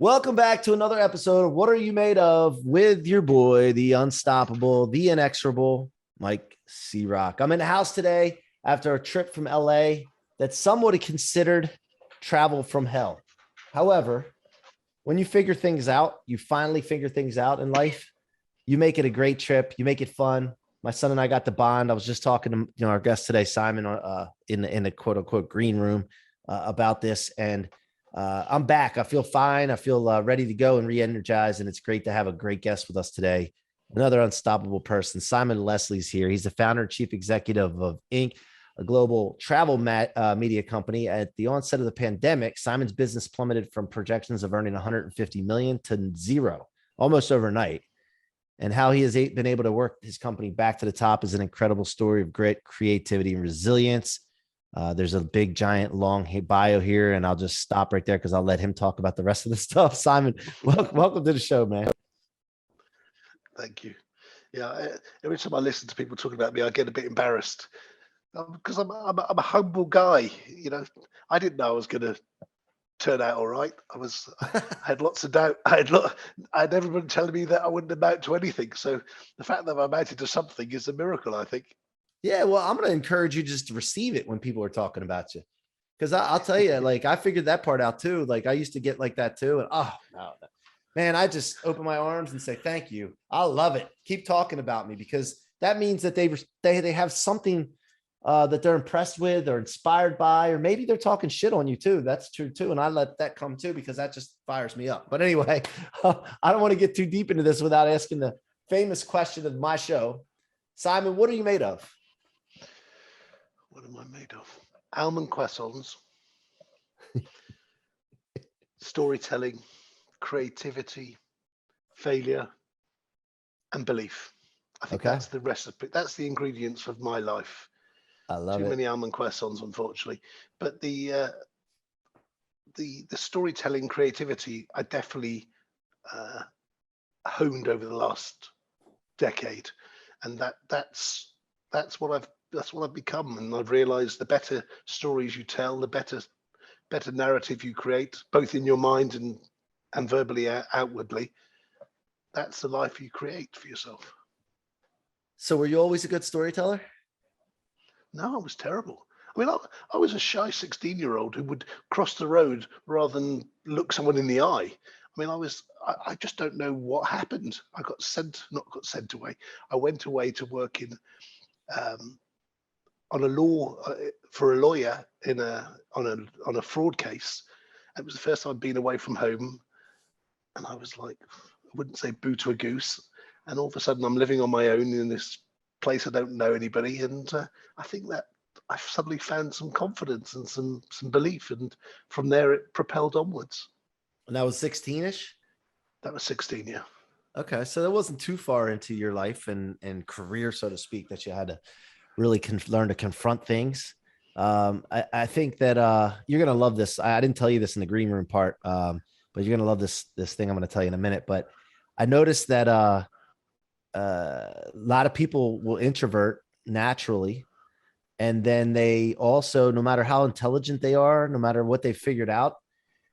Welcome back to another episode of What Are You Made Of with your boy, the unstoppable, the inexorable Mike C-Roc. I'm in the house today after a trip from LA that some would have considered travel from hell. However, when you figure things out, you finally figure things out in life, you make it a great trip, you make it fun. My son and I got the bond. I was just talking to our guest today, Simon, in the quote unquote green room about this, and I'm back. I feel fine. I feel ready to go and re-energized. And it's great to have a great guest with us today. Another unstoppable person. Simon Leslie's here. He's the founder and chief executive of Inc., a global travel media company. At the onset of the pandemic, Simon's business plummeted from projections of earning 150 million to zero almost overnight. And how he has been able to work his company back to the top is an incredible story of grit, creativity, and resilience. There's a big, giant, long bio here, and I'll just stop right there because I'll let him talk about the rest of the stuff. Simon, welcome to the show, man. Thank you. Every time I listen to people talking about me, I get a bit embarrassed because I'm a humble guy. I didn't know I was going to turn out all right. I had lots of doubt. I had everyone telling me that I wouldn't amount to anything. So the fact that I've amounted to something is a miracle, I think. Yeah, well, I'm going to encourage you just to receive it when people are talking about you. Because I'll tell you, like, I figured that part out too. Like, I used to get like that too. And no, man, I just open my arms and say, thank you. I love it. Keep talking about me, because that means that they have something that they're impressed with or inspired by, or maybe they're talking shit on you too. That's true too. And I let that come too, because that just fires me up. But anyway, I don't want to get too deep into this without asking the famous question of my show. Simon, what are you made of? What am I made of? Almond croissants, storytelling, creativity, failure, and belief. I think that's the recipe. That's the ingredients of my life. I love Too it. many almond croissants, unfortunately. But the storytelling creativity, I definitely honed over the last decade, and that's what I've become. And I've realized the better stories you tell, the better narrative you create, both in your mind and verbally outwardly. That's the life you create for yourself. So were you always a good storyteller? No, I was terrible. I mean, I was a shy 16-year-old who would cross the road rather than look someone in the eye. I mean, I just don't know what happened. Not got sent away. I went away to work on a law for a lawyer on a fraud case. It was the first time I'd been away from home, and I was like, I wouldn't say boo to a goose. And all of a sudden, I'm living on my own in this place I don't know anybody, and I think that I've suddenly found some confidence and some belief, and from there it propelled onwards. And that was 16-ish? That was 16, yeah. Okay, so that wasn't too far into your life and career, so to speak, that you had to really learn to confront things. I think that you're gonna love this. I didn't tell you this in the green room part, but you're gonna love this thing I'm gonna tell you in a minute. But I noticed that a lot of people will introvert naturally, and then they also, no matter how intelligent they are, no matter what they figured out,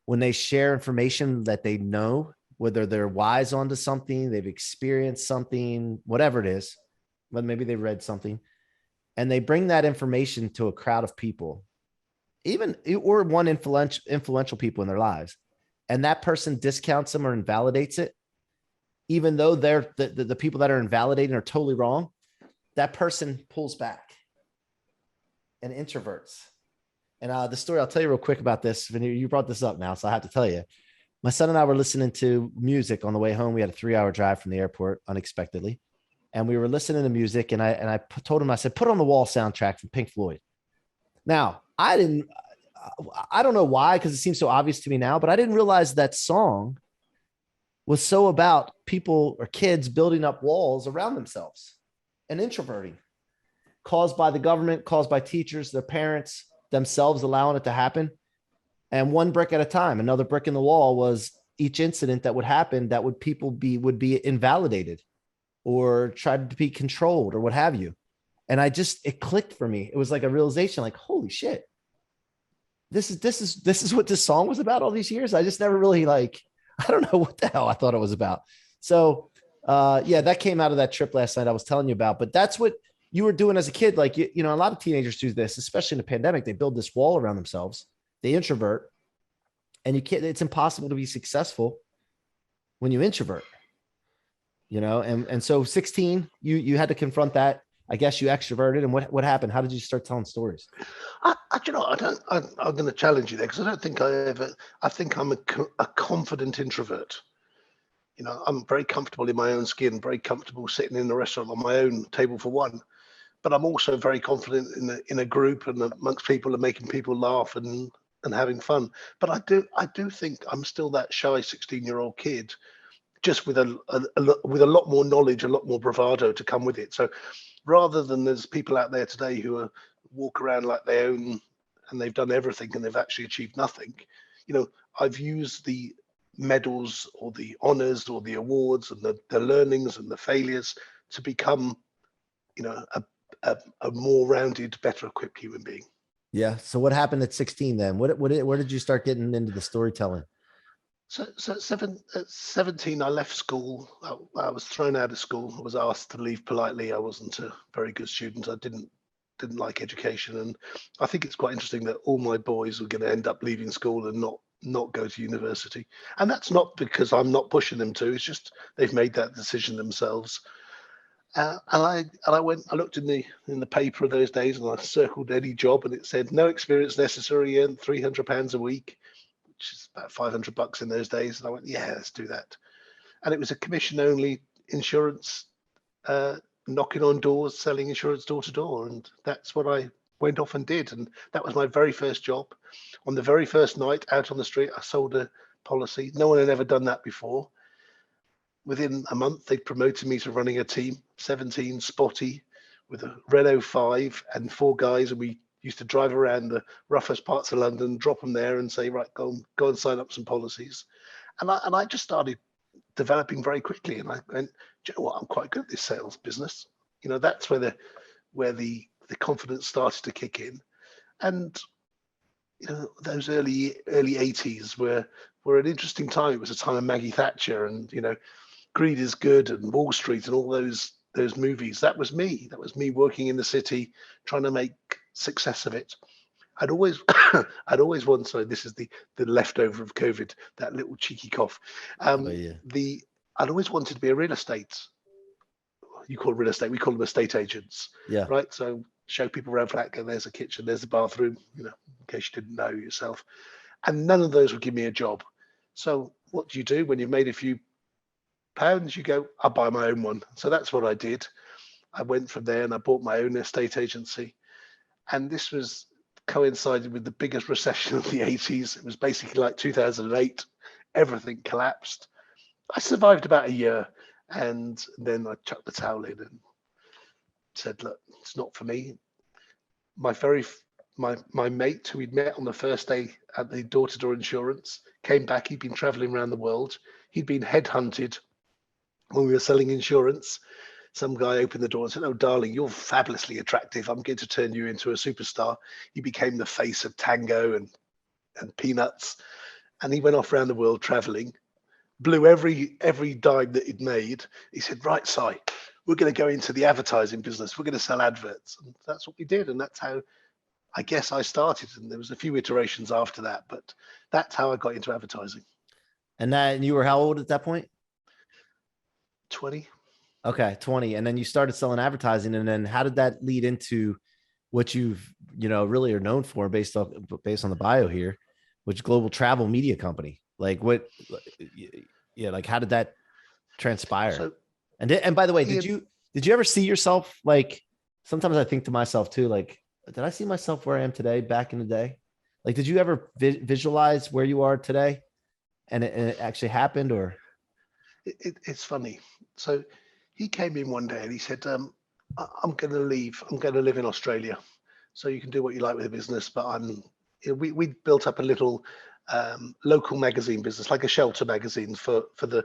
when they share information that they know, whether they're wise onto something, they've experienced something, whatever it is, but maybe they read something, and they bring that information to a crowd of people, even or one influential people in their lives, and that person discounts them or invalidates it, even though they're the people that are invalidating are totally wrong, that person pulls back and introverts. And the story I'll tell you real quick about this, when you brought this up now, so I have to tell you. My son and I were listening to music on the way home. We had a 3-hour drive from the airport unexpectedly. And we were listening to music, and I told him, I said, put on the Wall soundtrack from Pink Floyd. Now, I don't know why, because it seems so obvious to me now, but I didn't realize that song was so about people or kids building up walls around themselves and introverting, caused by the government, caused by teachers, their parents, themselves allowing it to happen. And one brick at a time. Another brick in the wall was each incident that would happen that would be invalidated or tried to be controlled or what have you. And it clicked for me. It was like a realization, like, holy shit, this is what this song was about all these years. I just never really I don't know what the hell I thought it was about. So, yeah, that came out of that trip last night I was telling you about. But that's what you were doing as a kid. Like, you know, a lot of teenagers do this, especially in the pandemic. They build this wall around themselves. They introvert, and you can't. It's impossible to be successful when you introvert. You know, and so 16, you had to confront that. I guess you extroverted, and what happened? How did you start telling stories? You know, I'm going to challenge you there because I don't think I ever. I think I'm a confident introvert. You know, I'm very comfortable in my own skin, very comfortable sitting in a restaurant on my own table for one. But I'm also very confident in a group and amongst people and making people laugh and having fun. But I do think I'm still that shy 16-year-old kid, just with with a lot more knowledge, a lot more bravado to come with it. So rather than there's people out there today who are walk around like they own and they've done everything and they've actually achieved nothing, you know, I've used the medals or the honors or the awards and the learnings and the failures to become, you know, a more rounded, better equipped human being. Yeah. So what happened at 16 then? Where did you start getting into the storytelling? So at 17, I left school. I was thrown out of school. I was asked to leave politely. I wasn't a very good student. I didn't like education, and I think it's quite interesting that all my boys were going to end up leaving school and not go to university. And that's not because I'm not pushing them to. It's just they've made that decision themselves. I looked in the paper of those days, and I circled any job, and it said no experience necessary, and £300 a week, which is about $500 in those days. And I went, yeah, let's do that. And it was a commission only insurance, knocking on doors, selling insurance door to door. And that's what I went off and did. And that was my very first job. On the very first night out on the street, I sold a policy. No one had ever done that before. Within a month, they promoted me to running a team, 17 spotty with a Renault 5 and 4 guys. And we used to drive around the roughest parts of London, drop them there and say, right, go and sign up some policies. And I just started developing very quickly. And I went, do you know what? I'm quite good at this sales business. You know, that's where the confidence started to kick in. And, you know, those early 80s were an interesting time. It was a time of Maggie Thatcher and, you know, Greed is Good and Wall Street and all those movies. That was me. That was me working in the city, trying to make success of it. I'd always wanted. Sorry, this is the leftover of COVID. That little cheeky cough. Oh yeah. I'd always wanted to be a real estate. You call it real estate. We call them estate agents, Yeah. right? So show people around flat. Go, there's a kitchen. There's a bathroom. You know, in case you didn't know yourself. And none of those would give me a job. So what do you do when you've made a few pounds? You go, I'll buy my own one. So that's what I did. I went from there and I bought my own estate agency. And this was coincided with the biggest recession of the 80s. It was basically like 2008. Everything collapsed. I survived about a year, and then I chucked the towel in and said, look, it's not for me. My mate who we'd met on the first day at the door-to-door insurance came back. He'd been traveling around the world. He'd been headhunted when we were selling insurance. Some guy opened the door and said, oh, darling, you're fabulously attractive. I'm going to turn you into a superstar. He became the face of Tango and Peanuts. And he went off around the world traveling, blew every dime that he'd made. He said, right, Si, we're going to go into the advertising business. We're going to sell adverts. And that's what we did. And that's how I guess I started. And there was a few iterations after that, but that's how I got into advertising. And you were how old at that point? 20. Okay, 20. And then you started selling advertising. And then how did that lead into what you've, you know, really are known for based on the bio here, which global travel media company? Like what, yeah, like how did that transpire? So, and by the way, did you ever see yourself, like, sometimes I think to myself too, like, did I see myself where I am today back in the day? Like, did you ever visualize where you are today and it actually happened? Or it's funny. So he came in one day and he said, I'm going to leave. I'm going to live in Australia. So you can do what you like with the business, but we built up a little local magazine business, like a shelter magazine for the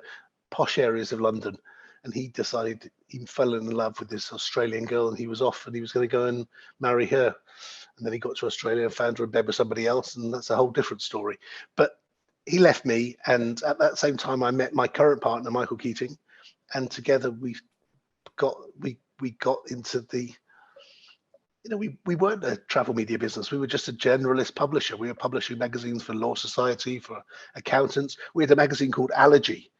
posh areas of London. And he decided he fell in love with this Australian girl, and he was off and he was going to go and marry her. And then he got to Australia and found her in bed with somebody else, and that's a whole different story. But he left me, and at that same time, I met my current partner, Michael Keating, and together got we got into the, we weren't a travel media business. We were just a generalist publisher. We were publishing magazines for Law Society, for accountants. We had a magazine called Allergy,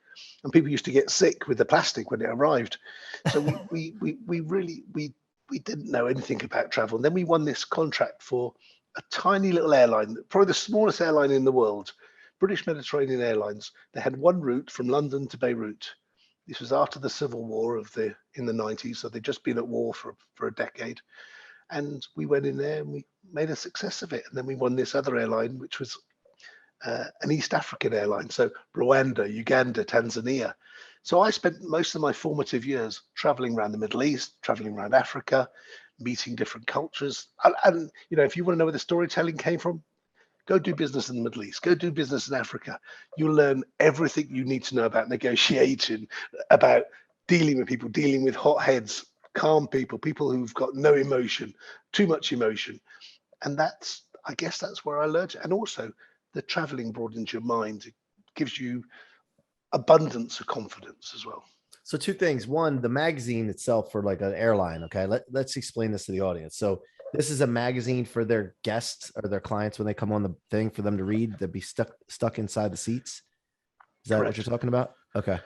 and people used to get sick with the plastic when it arrived. So we really didn't know anything about travel. And then we won this contract for a tiny little airline, probably the smallest airline in the world, British Mediterranean Airlines. They had one route from London to Beirut. This was after the Civil War in the 90s, so they'd just been at war for a decade. And we went in there and we made a success of it. And then we won this other airline, which was an East African airline. So Rwanda, Uganda, Tanzania. So I spent most of my formative years traveling around the Middle East, traveling around Africa, meeting different cultures. And if you want to know where the storytelling came from, go do business in the Middle East, go do business in Africa. You'll learn everything you need to know about negotiation, about dealing with people, dealing with hot heads, calm people, people who've got no emotion, too much emotion. And I guess that's where I learned it. And also the traveling broadens your mind. It gives you abundance of confidence as well. So two things. One, the magazine itself for like an airline. Okay. Let's explain this to the audience. So this is a magazine for their guests or their clients when they come on the thing for them to read, they'd be stuck inside the seats. Is that Correct. What you're talking about? Okay.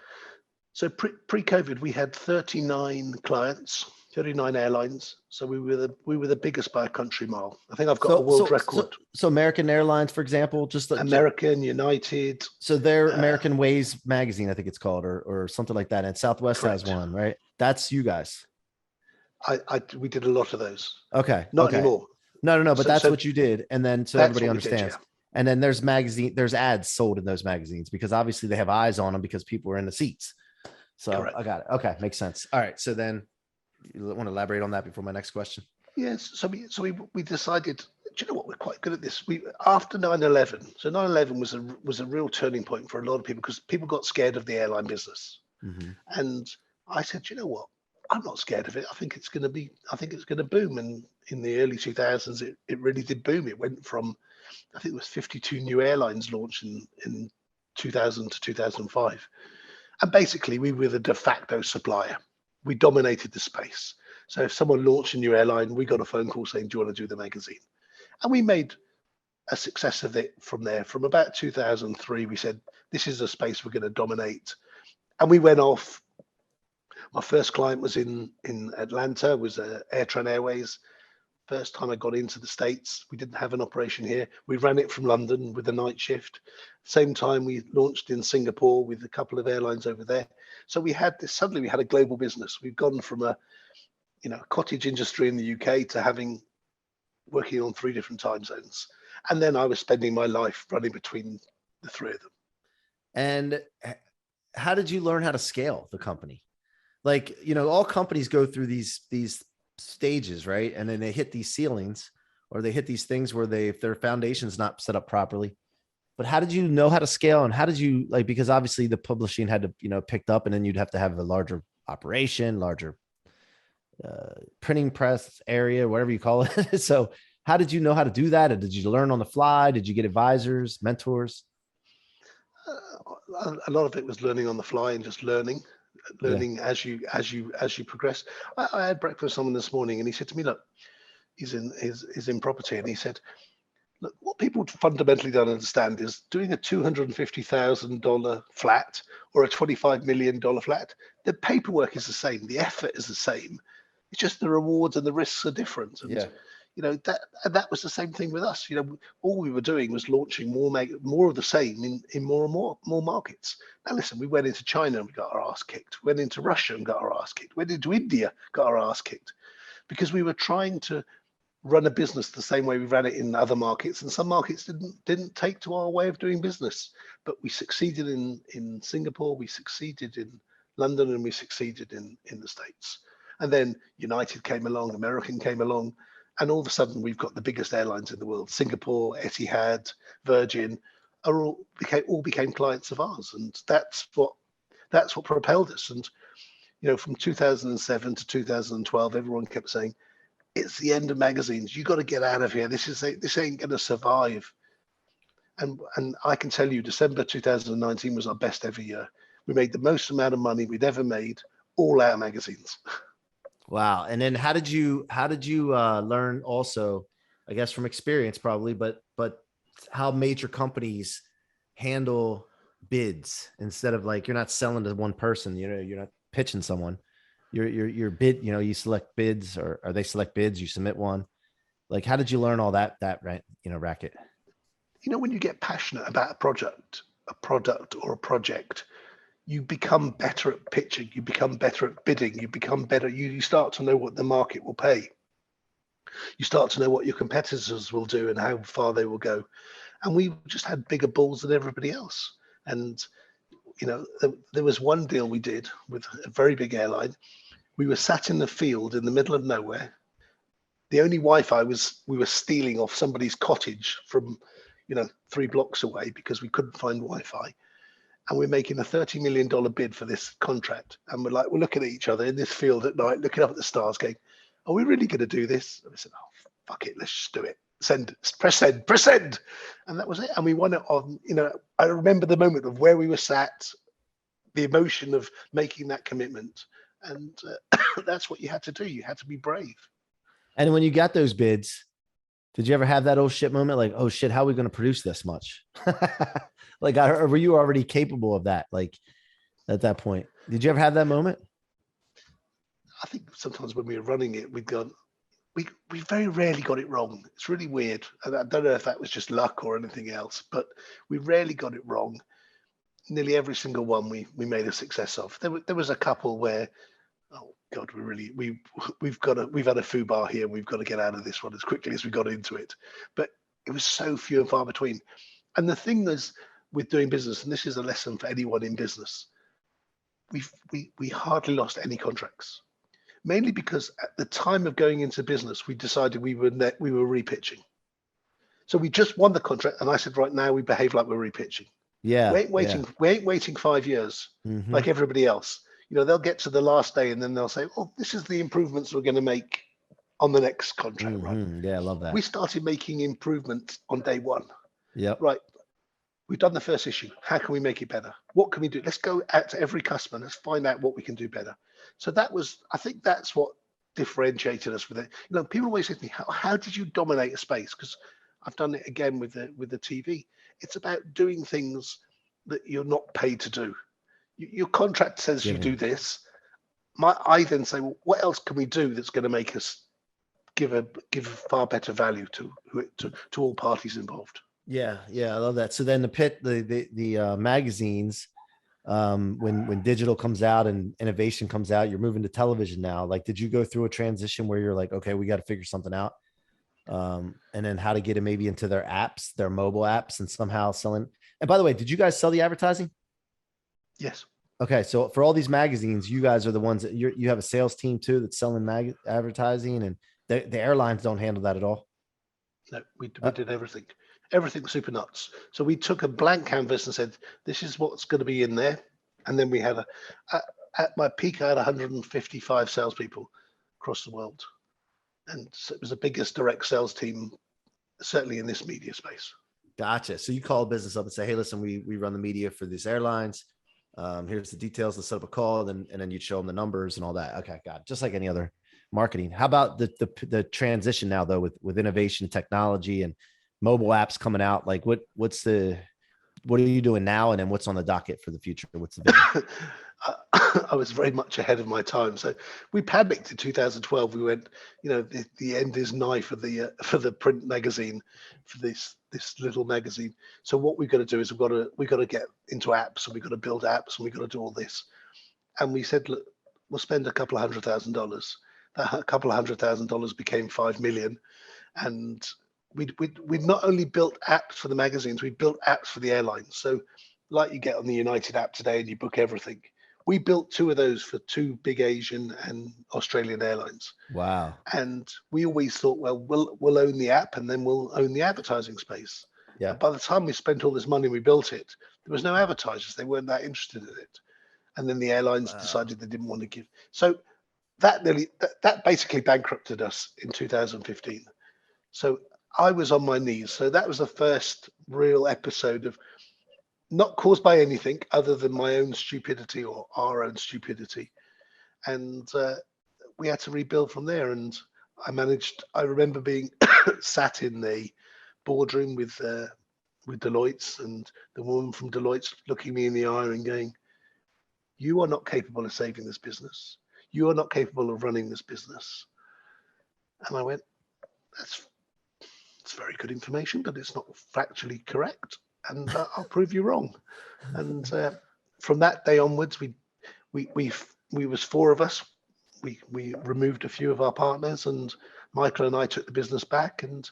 So pre-COVID, we had 39 clients, 39 airlines. So we were the biggest by a country mile. I think I've got a world record. So American Airlines, for example, just American, United. So their American Ways magazine, I think it's called, or something like that. And Southwest Correct. Has one, right? That's you guys. We did a lot of those. Okay. Not anymore. No. But that's what you did. And then so everybody understands. Did, yeah. And then there's ads sold in those magazines because obviously they have eyes on them because people are in the seats. So Correct. I got it. Okay. Makes sense. All right. So then you want to elaborate on that before my next question? Yes. So we decided, do you know what? We're quite good at this. After 9/11. So 9/11 was a real turning point for a lot of people because people got scared of the airline business. Mm-hmm. And I said, you know what? I'm not scared of it. I think it's going to boom. And in the early 2000s, it really did boom. It went from, I think it was 52 new airlines launched in 2000 to 2005. And basically we were the de facto supplier. We dominated the space. So if someone launched a new airline, we got a phone call saying, do you want to do the magazine? And we made a success of it from there. From about 2003, we said, this is a space we're going to dominate. And we went off. My first client was in Atlanta, was Airtran Airways. First time I got into the States, we didn't have an operation here. We ran it from London with a night shift. Same time we launched in Singapore with a couple of airlines over there. So suddenly we had a global business. We've gone from a cottage industry in the UK to working on 3 different time zones. And then I was spending my life running between the 3 of them. And how did you learn how to scale the company? Like, all companies go through these stages, right? And then they hit these ceilings or they hit these things where if their foundation's not set up properly. But how did you know how to scale? And how did you because obviously the publishing had to, picked up and then you'd have to have a larger operation, larger printing press area, whatever you call it. So how did you know how to do that? Or did you learn on the fly? Did you get advisors, mentors? A lot of it was learning on the fly and just learning as you progress. I had breakfast with someone this morning and he said to me, look, he's in property, and he said, look, what people fundamentally don't understand is doing a $250,000 flat or a $25 million flat, the paperwork is the same, the effort is the same. It's just the rewards and the risks are different. And that was the same thing with us. All we were doing was launching more of the same in more and more markets. Now listen, we went into China and we got our ass kicked. Went into Russia and got our ass kicked. Went into India, got our ass kicked, because we were trying to run a business the same way we ran it in other markets, and some markets didn't take to our way of doing business. But we succeeded in Singapore, we succeeded in London, and we succeeded in the States. And then United came along, American came along. And all of a sudden, we've got the biggest airlines in the world. Singapore, Etihad, Virgin, all became clients of ours, and that's what propelled us. And from 2007 to 2012, everyone kept saying, "It's the end of magazines. You got to get out of here. This ain't going to survive." And I can tell you, December 2019 was our best ever year. We made the most amount of money we'd ever made, all our magazines. Wow. And then how did you learn also, I guess from experience probably, but how major companies handle bids instead of like you're not selling to one person, you're not pitching someone. Your bid, you select bids or they select bids, you submit one. Like how did you learn all that right, racket? When you get passionate about a product or a project, you become better at pitching, you become better at bidding, you become better. You start to know what the market will pay. You start to know what your competitors will do and how far they will go. And we just had bigger balls than everybody else. And there was one deal we did with a very big airline. We were sat in the field in the middle of nowhere. The only Wi-Fi we were stealing off somebody's cottage from 3 blocks away because we couldn't find Wi-Fi. And we're making a $30 million bid for this contract. And we're looking at each other in this field at night, looking up at the stars going, are we really going to do this? And I said, oh, fuck it, let's just do it. Press send. And that was it. And we won it on, I remember the moment of where we were sat, the emotion of making that commitment. And that's what you had to do. You had to be brave. And when you got those bids, did you ever have that oh shit moment? Like, oh shit, how are we going to produce this much? Like, or were you already capable of that? Like at that point, did you ever have that moment? I think sometimes when we were running it, we very rarely got it wrong. It's really weird. And I don't know if that was just luck or anything else, but we rarely got it wrong. Nearly every single one we made a success of. There was a couple where, oh God, we've had a foobar here. We've got to get out of this one as quickly as we got into it. But it was so few and far between. And the thing is with doing business, and this is a lesson for anyone in business, we hardly lost any contracts. Mainly because at the time of going into business, we decided we were repitching. So we just won the contract, and I said, right now we behave like we're repitching. Yeah. We ain't waiting. Yeah. We ain't waiting 5 years Mm-hmm. like everybody else. They'll get to the last day and then they'll say, "Oh, this is the improvements we're going to make on the next contract." Mm-hmm. Right? Yeah, I love that. We started making improvements on day one. Yep. Right. We've done the first issue. How can we make it better? What can we do? Let's go out to every customer. Let's find out what we can do better. So I think that's what differentiated us with it. People always say to me, how did you dominate a space? Because I've done it again with the TV. It's about doing things that you're not paid to do. Your contract says you do this. I then say, well, what else can we do that's going to make us give far better value to all parties involved? Yeah, I love that. So then the magazines, when digital comes out and innovation comes out, you're moving to television now. Like, did you go through a transition where you're like, okay, we got to figure something out, and then how to get it maybe into their apps, their mobile apps, and somehow selling? And by the way, did you guys sell the advertising? Yes. Okay, so for all these magazines, you guys are the ones that you have a sales team too that's selling advertising, and the airlines don't handle that at all. No, we did everything. Everything was super nuts. So we took a blank canvas and said, this is what's going to be in there. And then we had at my peak, I had 155 salespeople across the world. And so it was the biggest direct sales team, certainly in this media space. Gotcha. So you call a business up and say, hey, listen, we run the media for these airlines. Here's the details. Let's set up a call. And then you'd show them the numbers and all that. Okay, got it. Just like any other marketing. How about the transition now though, with innovation, technology, and mobile apps coming out? Like what are you doing now? And then what's on the docket for the future? What's the vision? I was very much ahead of my time. So we panicked in 2012. We went, the end is nigh for the print magazine, for this little magazine. So what we've got to do is we've got to get into apps, and we've got to build apps, and we've got to do all this. And we said, look, we'll spend a couple of $100,000. That couple of $100,000 became 5 million, and we'd not only built apps for the magazines, we built apps for the airlines. So like you get on the United app today and you book everything, we built 2 of those for 2 big Asian and Australian airlines. Wow. And we always thought, well, we'll own the app and then we'll own the advertising space. Yeah. And by the time we spent all this money, we built it, there was no advertisers. They weren't that interested in it. And then the airlines decided they didn't want to give. So that basically bankrupted us in 2015. So I was on my knees. So that was the first real episode of, not caused by anything other than my own stupidity or our own stupidity. And we had to rebuild from there. And I remember being sat in the boardroom with Deloitte's, and the woman from Deloitte's looking me in the eye and going, "You are not capable of saving this business. You are not capable of running this business." And I went, "It's very good information, but it's not factually correct, and I'll prove you wrong." And from that day onwards, we was four of us. We removed a few of our partners, and Michael and I took the business back, and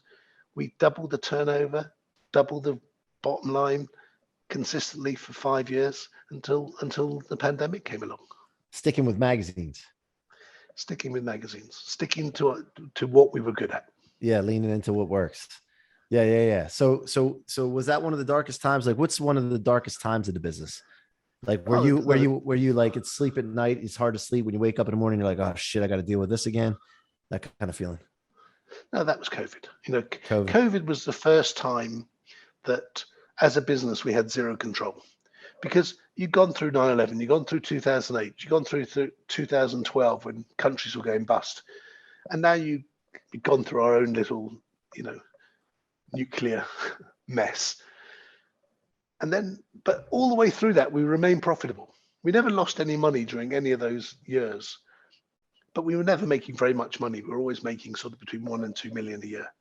we doubled the turnover, doubled the bottom line consistently for 5 years until the pandemic came along. Sticking with magazines. Sticking with magazines, sticking to what we were good at. Yeah, leaning into what works. Yeah. So was that one of the darkest times? Like, what's one of the darkest times of the business? Like, were you like, it's sleep at night, it's hard to sleep when you wake up in the morning, you're like, oh shit, I got to deal with this again. That kind of feeling. No, that was COVID. COVID. COVID was the first time that as a business we had zero control, because you'd gone through 9/11, you'd gone through 2008, you'd gone through 2012 when countries were going bust, and now you've gone through our own little, nuclear mess. And then, but all the way through that, we remained profitable. We never lost any money during any of those years, but we were never making very much money. We were always making sort of between 1 and 2 million a year.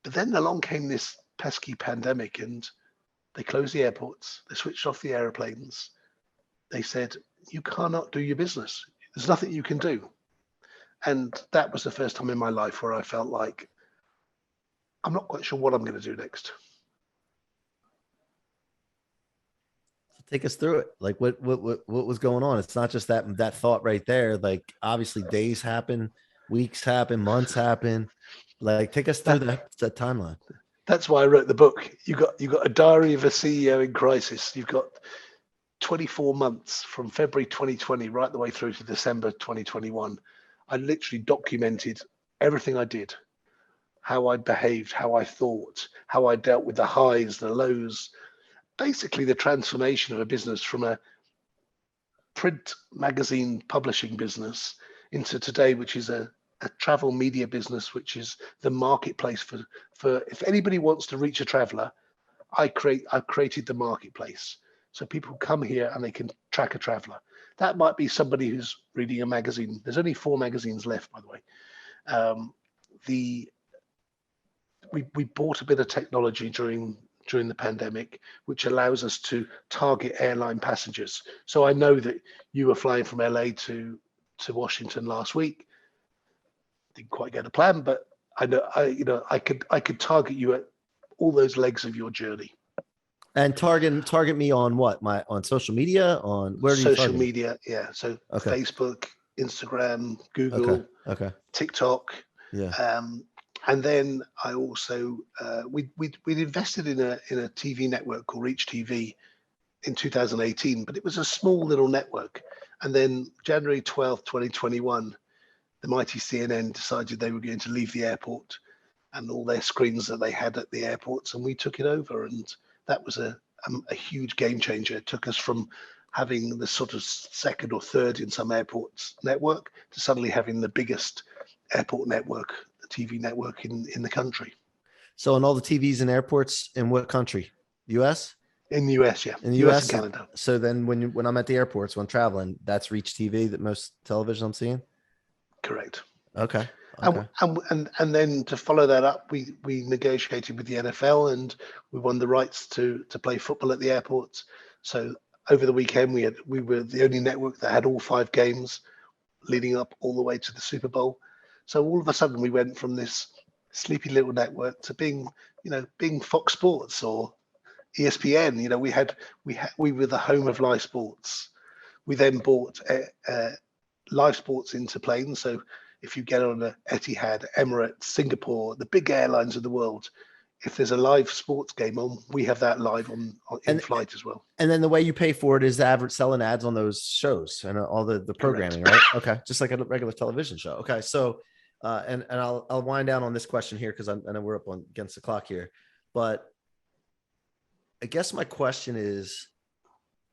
But then along came this pesky pandemic, and they closed the airports. They switched off the airplanes. They said, you cannot do your business. There's nothing you can do. And that was the first time in my life where I felt like, I'm not quite sure what I'm going to do next. Take us through it. Like, what was going on? It's not just that thought right there. Like, obviously days happen, weeks happen, months happen. Like, take us through that timeline. That's why I wrote the book. You got a diary of a CEO in crisis. You've got 24 months from February 2020 right the way through to December 2021. I literally documented everything I did, how I behaved, how I thought, how I dealt with the highs, the lows, basically the transformation of a business from a print magazine publishing business into today, which is a travel media business, which is the marketplace for if anybody wants to reach a traveler, I've created the marketplace. So people come here and they can track a traveler. That might be somebody who's reading a magazine. There's only 4 magazines left, by the way. We bought a bit of technology during the pandemic, which allows us to target airline passengers. So I know that you were flying from LA to Washington last week. Didn't quite get a plan, but I know I could target you at all those legs of your journey. And target me on what? On social media? On where do you social media? Yeah. So okay. Facebook, Instagram, Google, okay. TikTok. Yeah. And then I also we'd invested in a TV network called ReachTV in 2018, but it was a small little network. And then January 12th, 2021, the mighty CNN decided they were going to leave the airport and all their screens that they had at the airports, and we took it over. And that was a huge game changer. It took us from having the sort of second or third in some airports network to suddenly having the biggest airport network, TV network in the country. So on all the TVs in airports, in what country? US? In the US, yeah. In the US and Canada. So then when I'm at the airports, when I'm traveling, that's ReachTV, that most television I'm seeing? Correct. Okay. And then to follow that up, we negotiated with the NFL and we won the rights to play football at the airports. So over the weekend, we were the only network that had all 5 games leading up all the way to the Super Bowl. So all of a sudden we went from this sleepy little network to being Fox Sports or ESPN. We were the home of live sports. We then bought live sports into planes. So if you get on a Etihad, Emirates, Singapore, the big airlines of the world, if there's a live sports game on, we have that live on in flight as well. And then the way you pay for it is selling ads on those shows and all the programming, Correct. Right? Okay, just like a regular television show. Okay, so And I'll wind down on this question here because I know we're up on against the clock here, but I guess my question is,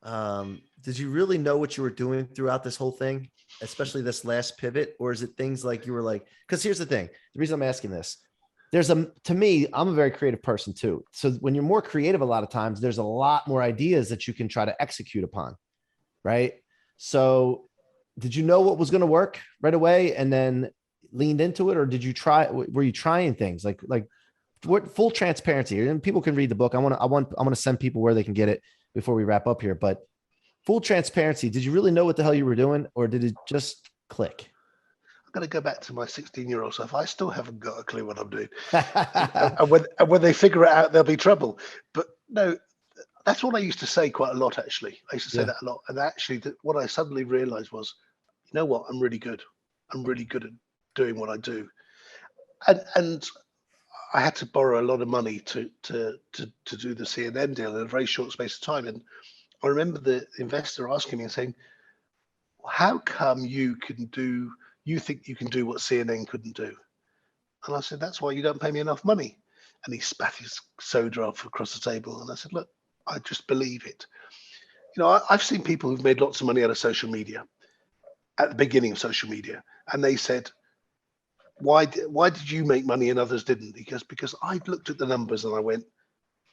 did you really know what you were doing throughout this whole thing, especially this last pivot, or is it things like you were like? Because here's the thing: the reason I'm asking this, to me, I'm a very creative person too. So when you're more creative, a lot of times there's a lot more ideas that you can try to execute upon, right? So did you know what was going to work right away and then leaned into it, or did you try? Were you trying things like what full transparency? And people can read the book. I want to send people where they can get it before we wrap up here. But full transparency, did you really know what the hell you were doing, or did it just click? I'm going to go back to my 16-year-old self. I still haven't got a clue what I'm doing. and when they figure it out, there'll be trouble. But no, that's what I used to say quite a lot, actually. I used to say that a lot. And actually, what I suddenly realized was, you know what? I'm really good. I'm really good at doing what I do. And I had to borrow a lot of money to do the CNN deal in a very short space of time. And I remember the investor asking me and saying, how come you think you can do what CNN couldn't do? And I said, that's why you don't pay me enough money. And he spat his soda off across the table. And I said, look, I just believe it. You know, I've seen people who've made lots of money out of social media at the beginning of social media. And they said, why did you make money and others didn't? Because I looked at the numbers and I went,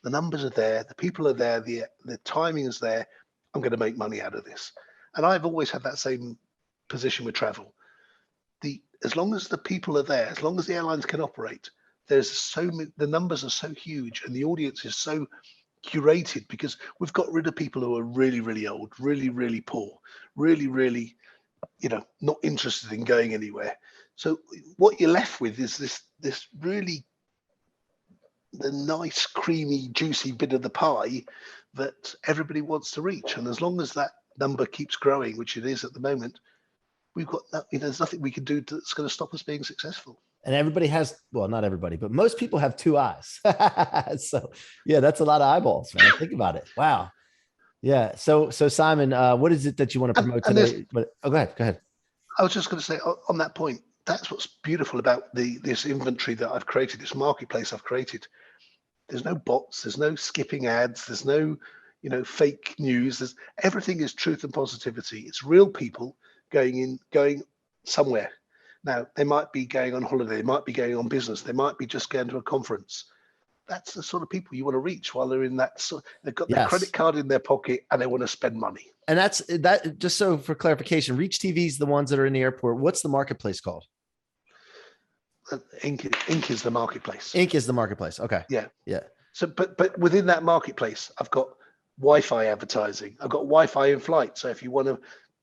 the numbers are there, the people are there, the timing is there. I'm going to make money out of this. And I've always had that same position with travel. As long as the people are there, as long as the airlines can operate, the numbers are so huge and the audience is so curated, because we've got rid of people who are really, really old, really, really poor, really, really, not interested in going anywhere. So what you're left with is this really the nice, creamy, juicy bit of the pie that everybody wants to reach. And as long as that number keeps growing, which it is at the moment, we've got there's nothing we can do that's going to stop us being successful. And everybody has, well, not everybody, but most people have two eyes. So yeah, that's a lot of eyeballs, man. Think about it. Wow. Yeah. So Simon, what is it that you want to promote today? But go ahead. I was just going to say on that point, that's what's beautiful about this inventory that I've created, this marketplace I've created. There's no bots, there's no skipping ads, there's no, fake news. Everything is truth and positivity. It's real people going somewhere. Now, they might be going on holiday, they might be going on business, they might be just going to a conference. That's the sort of people you want to reach while they're in that. So they've got their credit card in their pocket and they want to spend money. And that's that. Just so for clarification, ReachTV is the ones that are in the airport. What's the marketplace called? Inc is the marketplace. Inc is the marketplace. Okay. Yeah. Yeah. So, but within that marketplace, I've got Wi-Fi advertising. I've got Wi-Fi in flight. So if you want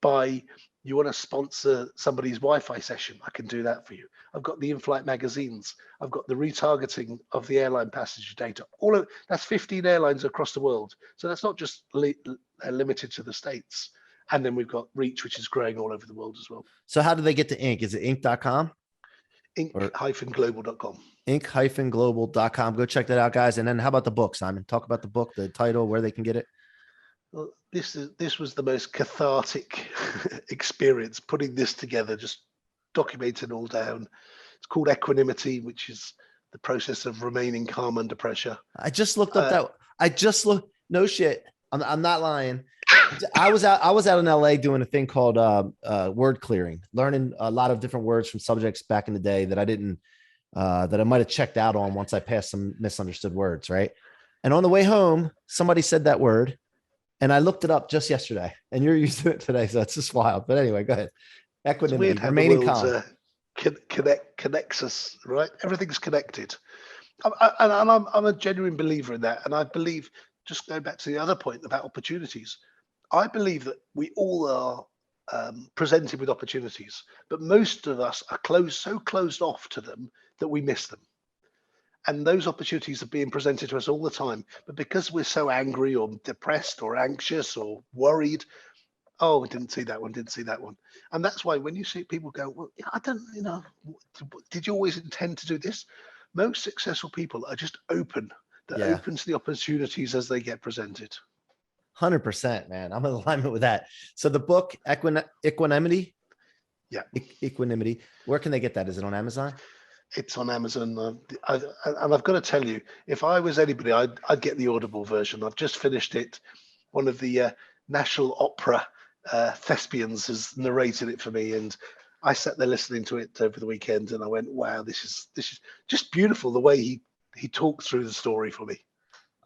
to sponsor somebody's Wi-Fi session, I can do that for you. I've got the in-flight magazines. I've got the retargeting of the airline passenger data. That's 15 airlines across the world. So that's not just limited to the States. And then we've got Reach, which is growing all over the world as well. So how do they get to Inc? Is it inc.com? Inc-global.com. Inc-global.com. Go check that out, guys. And then how about the book, Simon? Talk about the book, the title, where they can get it. Well, this was the most cathartic experience, putting this together, just documenting all down. It's called Equanimity, which is the process of remaining calm under pressure. I just looked up no shit. I'm not lying. I was out in LA doing a thing called word clearing, learning a lot of different words from subjects back in the day that I didn't that I might have checked out on once I passed some misunderstood words, right? And on the way home, somebody said that word, and I looked it up just yesterday, and you're using it today, so that's just wild. But anyway, go ahead. Equanimity, remaining calm. Connects us, right? Everything's connected. I'm a genuine believer in that, and I believe, just going back to the other point about opportunities, I believe that we all are presented with opportunities, but most of us are so closed off to them that we miss them. And those opportunities are being presented to us all the time. But because we're so angry or depressed or anxious or worried, oh, we didn't see that one. And that's why when you see people go, well, I don't, did you always intend to do this? Most successful people are just open. They're open to the opportunities as they get presented. 100%, man. I'm in alignment with that. So the book, Equanimity. Yeah. Equanimity. Where can they get that? Is it on Amazon? It's on Amazon. And I've got to tell you, if I was anybody, I'd get the Audible version. I've just finished it. One of the National Opera thespians has narrated it for me, and I sat there listening to it over the weekend, and I went, "Wow, this is just beautiful." The way he talked through the story for me.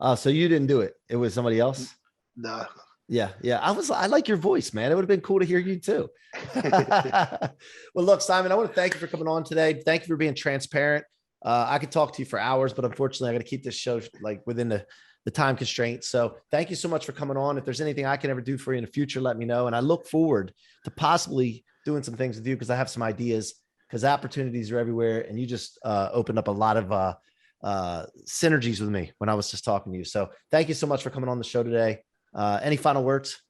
Oh, so you didn't do it. It was somebody else? No. Yeah. Yeah. I like your voice, man. It would have been cool to hear you too. Well, look, Simon, I want to thank you for coming on today. Thank you for being transparent. I could talk to you for hours, but unfortunately I got to keep this show like within the time constraints. So thank you so much for coming on. If there's anything I can ever do for you in the future, let me know. And I look forward to possibly doing some things with you, because I have some ideas, because opportunities are everywhere. And you just opened up a lot of synergies with me when I was just talking to you. So thank you so much for coming on the show today. Any final words?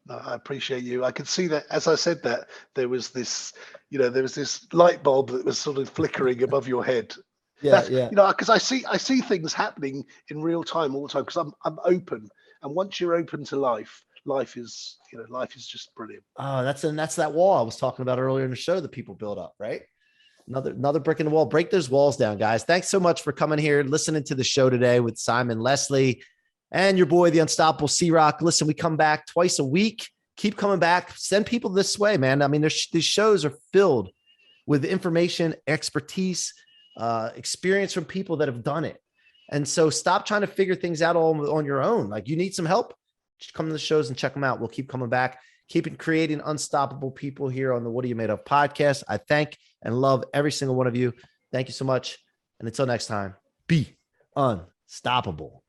No, I appreciate you. I could see that as I said that there was this, there was this light bulb that was sort of flickering above your head. Yeah. That's, Yeah. Because I see things happening in real time all the time, because I'm open, and once you're open to life is just brilliant. Oh, that's that wall I was talking about earlier in the show that people build up, right? Another brick in the wall. Break those walls down, guys. Thanks so much for coming here, listening to the show today with Simon Leslie and your boy, the unstoppable C-Roc. Listen, we come back twice a week. Keep coming back. Send people this way, man. I mean, these shows are filled with information, expertise, experience from people that have done it. And so stop trying to figure things out all on your own. Like, you need some help, just come to the shows and check them out. We'll keep coming back, keeping creating unstoppable people here on the What Are You Made Of podcast. I thank and love every single one of you. Thank you so much. And until next time, be unstoppable.